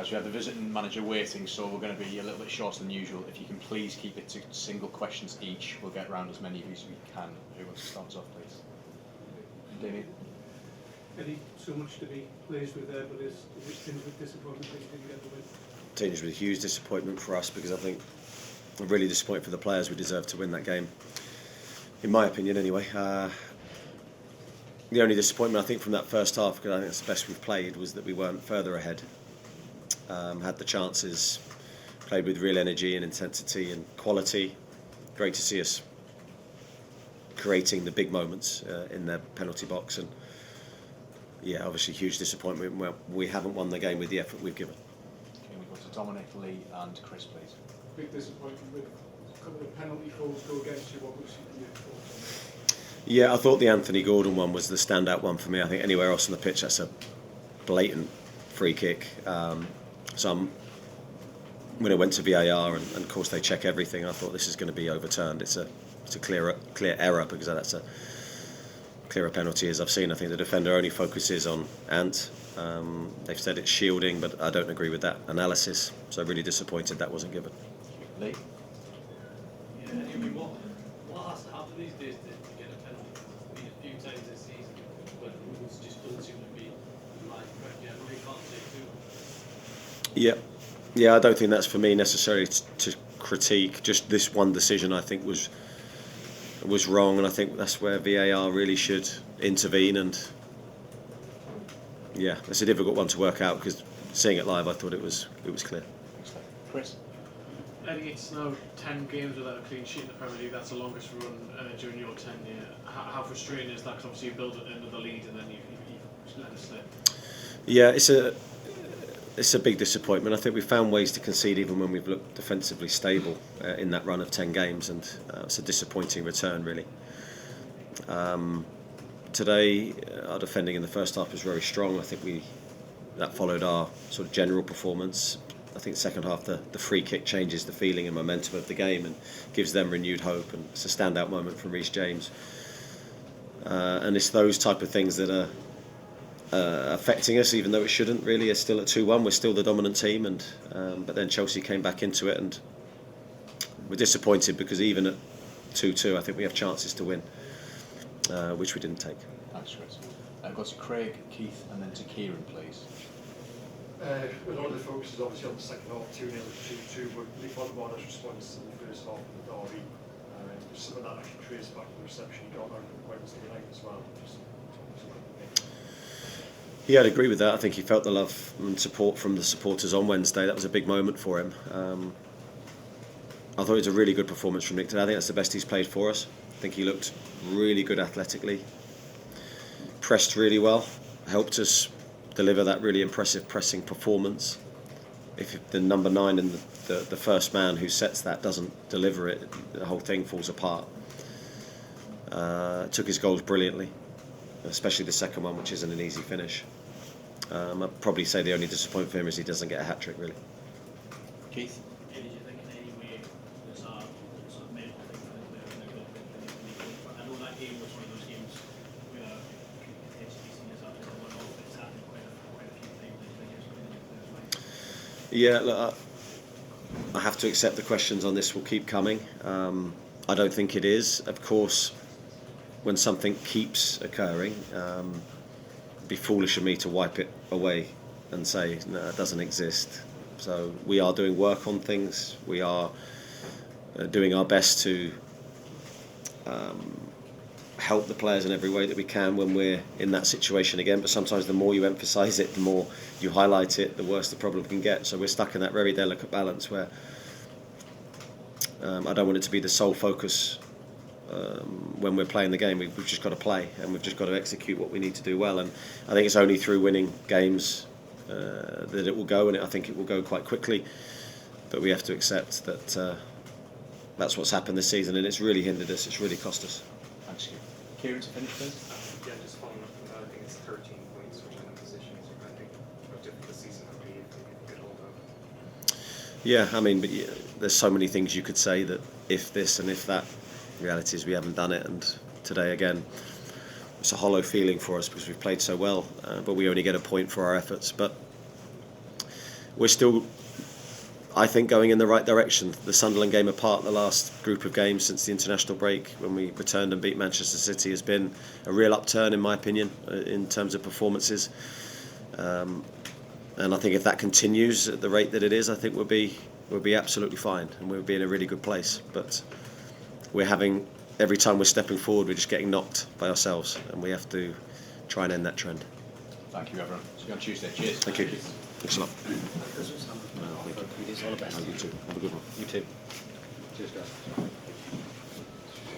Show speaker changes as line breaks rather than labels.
Guys, we have the visiting manager waiting, so we're going to be a little bit shorter than usual. If you can please keep it to single questions each, we'll get round as many of you as we can. Who wants to start us off, please? Damien?
Eddie, so much to be pleased with there, but is it tinged with disappointment that you didn't get the win?
Tinged with huge disappointment for us, because I think I'm really disappointed for the players. We deserve to win that game, in my opinion anyway. The only disappointment I think from that first half, because I think it's the best we've played, was that we weren't further ahead. Had the chances, played with real energy and intensity and quality. Great to see us creating the big moments in their penalty box, and yeah, obviously huge disappointment where we haven't won the game with the effort we've given.
Okay, we go to Dominic, Lee and Chris, please.
Big disappointment with a couple of penalty calls go against you. What was your thoughts on that?
Yeah, I thought the Anthony Gordon one was the standout one for me. I think anywhere else on the pitch, that's a blatant free kick. When it went to VAR, and of course they check everything, I thought this is going to be overturned. It's a clear error, because that's a clearer penalty as I've seen. I think the defender only focuses on Ant. They've said it's shielding, but I don't agree with that analysis. So really disappointed that wasn't given.
Lee?
Yeah, I mean, what has to happen these days to get a penalty? I mean, a few times this season, but rules just don't seem to be right. Yeah, we can't say too.
Yeah, I don't think that's for me necessarily to critique. Just this one decision, I think was wrong, and I think that's where VAR really should intervene. And yeah, it's a difficult one to work out, because seeing it live, I thought it was clear.
Chris?
Eddie, it's now 10 games without a clean sheet in the Premier League. That's the longest run during your tenure. How frustrating is that? Because obviously you build another lead and then you let it slip. Yeah,
it's a big disappointment. I think we found ways to concede even when we've looked defensively stable in that run of 10 games, and it's a disappointing return, really. Today, our defending in the first half was very strong. I think that followed our sort of general performance. I think second half, the free kick changes the feeling and momentum of the game and gives them renewed hope, and it's a standout moment from Reece James. And it's those type of things that are affecting us, even though it shouldn't really. It's still at 2-1, we're still the dominant team, and but then Chelsea came back into it, and we're disappointed because even at 2-2 I think we have chances to win, which we didn't take.
Thanks, Chris. I've got to Craig, Keith and then to Kieran, please.
A lot of the focus is obviously on the second half, 2-0 to 2-2, but Lee Bonner's response to the first half of the derby, some of that actually traces back to the reception he got on Wednesday night as well.
Yeah, I'd agree with that. I think he felt the love and support from the supporters on Wednesday. That was a big moment for him. I thought it was a really good performance from Nick today. I think that's the best he's played for us. I think he looked really good athletically, pressed really well, helped us deliver that really impressive pressing performance. If the number 9 and the first man who sets that doesn't deliver it, the whole thing falls apart. Took his goals brilliantly, especially the second one, which isn't an easy finish. I'd probably say the only disappointment for him is he doesn't get a hat-trick, really.
Keith?
Did you think in any way there's a sort of medical thing for them there in the club? I know that game was one of those games where you could potentially be seen as a one-off, but it's happened quite a few times in the years going into this, right?
Yeah, look, I have to accept the questions on this will keep coming. I don't think it is. Of course, when something keeps occurring, it'd be foolish of me to wipe it away and say, no, it doesn't exist. So we are doing work on things. We are doing our best to help the players in every way that we can when we're in that situation again. But sometimes the more you emphasise it, the more you highlight it, the worse the problem can get. So we're stuck in that very delicate balance where I don't want it to be the sole focus when we're playing the game. We've just got to play, and we've just got to execute what we need to do well. And I think it's only through winning games that it will go, and I think it will go quite quickly. But we have to accept that that's what's happened this season, and it's really hindered us. It's really cost us.
Thanks, Keith. Kieran, to finish, please.
Yeah, just following up from that, I think it's 13 points, which in the positions, I think, how difficult the season will be if they can get hold of.
Yeah, I mean, but there's so many things you could say that if this and if that. Reality is we haven't done it, and today again it's a hollow feeling for us because we've played so well, but we only get a point for our efforts. But we're still, I think, going in the right direction. The Sunderland game apart, the last group of games since the international break, when we returned and beat Manchester City, has been a real upturn, in my opinion, in terms of performances. And I think if that continues at the rate that it is, I think we'll be absolutely fine, and we'll be in a really good place. But every time we're stepping forward, we're just getting knocked by ourselves, and we have to try and end that trend.
Thank you, everyone. See you on Tuesday. Cheers.
Thank you. Thanks a lot. Thank you. You too. Have a good one. You too. Cheers, guys.